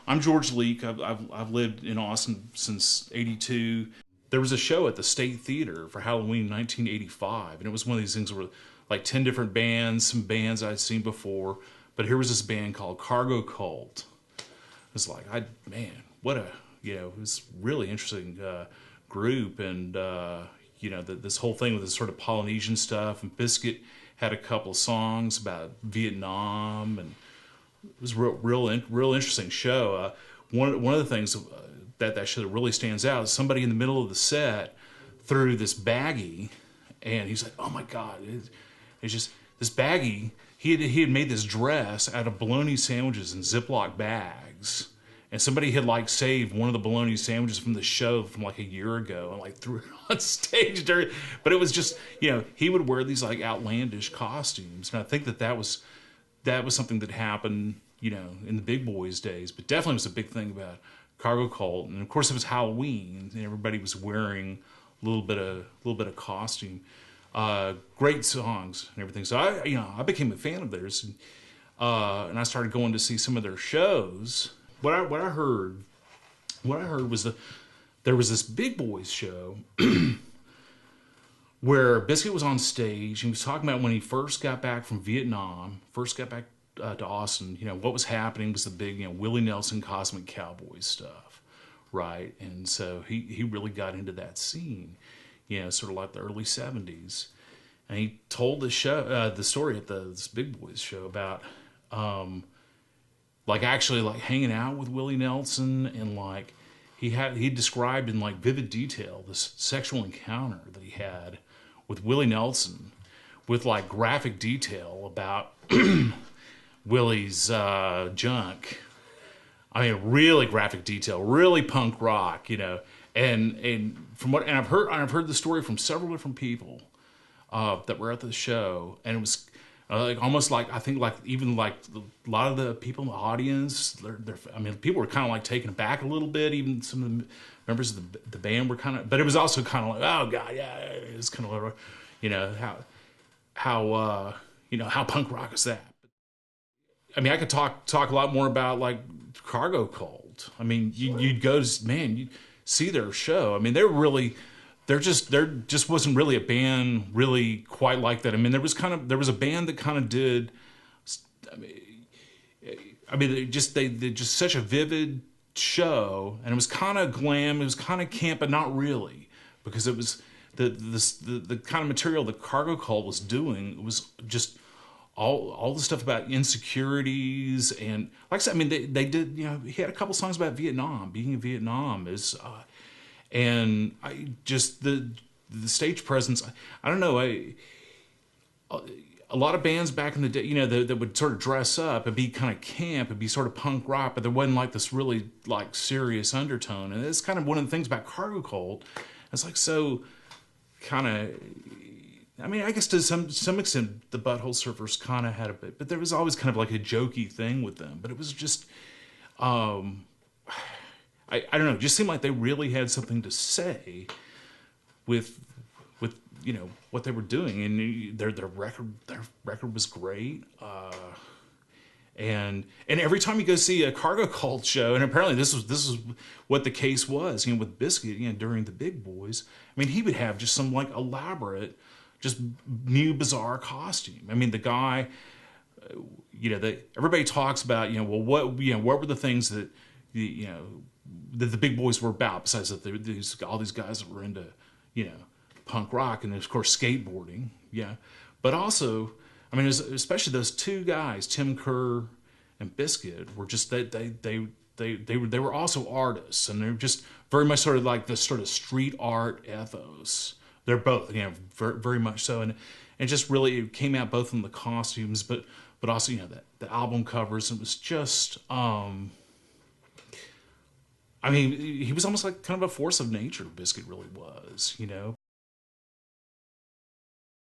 I'm George Leak. I've lived in Austin since '82. There was a show at the State Theater for Halloween 1985, and it was one of these things where like 10 different bands, some bands I'd seen before, but here was this band called Cargo Cult. It's like, man, what a, it was really interesting group, and this whole thing with this sort of Polynesian stuff, and Biscuit had a couple of songs about Vietnam, and it was a real interesting show. One of the things that show that really stands out is somebody in the middle of the set threw this baggie, and he's like, "Oh my God!" It's just this baggie. He had made this dress out of bologna sandwiches in Ziploc bags, and somebody had like saved one of the bologna sandwiches from the show from like a year ago and like threw it on stage during. But it was just, he would wear these like outlandish costumes, and I think that was something that happened, in the big boys days, but definitely was a big thing about Cargo Cult. And of course it was Halloween and everybody was wearing a little bit of costume. Great songs and everything. So I became a fan of theirs, and I started going to see some of their shows. What I heard was there was this big boys show where Biscuit was on stage. He was talking about when he first got back from Vietnam, first got back to Austin. What was happening was the big, Willie Nelson Cosmic Cowboys stuff, right? And so he really got into that scene, sort of like the early '70s. And he told the story at this big boys show about actually hanging out with Willie Nelson, and he described in vivid detail this sexual encounter that he had with Willie Nelson, with graphic detail about Willie's junk. I mean, really graphic detail, really punk rock, And I've heard the story from several different people that were at the show, and it was almost I think even a lot of the people in the audience, people were kind of taken aback a little bit. Even some of the members of the band were kind of, but it was also kind of oh God, yeah, it's kind of how punk rock is that? I mean, I could talk a lot more about Cargo Cult. I mean, you'd go, man, you'd see their show. I mean, there just wasn't really a band really quite like that. I mean, there was a band that kind of did. They just such a vivid show, and it was kind of glam, it was kind of camp, but not really, because it was the kind of material that Cargo Cult was doing was just all the stuff about insecurities, and like I said, I mean, they did, he had a couple songs about Vietnam, being in Vietnam is. And I just the stage presence. I don't know. A lot of bands back in the day, that would sort of dress up and be kind of camp and be sort of punk rock, but there wasn't this really serious undertone. And it's kind of one of the things about Cargo Cult. It's so kind of. I mean, I guess to some extent the Butthole Surfers kind of had a bit, but there was always kind of a jokey thing with them. But it was just. I don't know. It just seemed like they really had something to say with what they were doing, and their record was great. And every time you go see a Cargo Cult show, and apparently this was what the case was, with Biscuit, during the big boys. I mean, he would have just some elaborate, just new bizarre costume. I mean, the guy, everybody talks about, what were the things that that the big boys were about, besides that all these guys that were into, punk rock and of course skateboarding, but also, I mean, especially those two guys, Tim Kerr and Biscuit, were just they were also artists, and they're just very much sort of the sort of street art ethos. They're both, very, very much so, and just really it came out both in the costumes, but also the album covers. It was just. I mean, he was almost kind of a force of nature, Biscuit really was,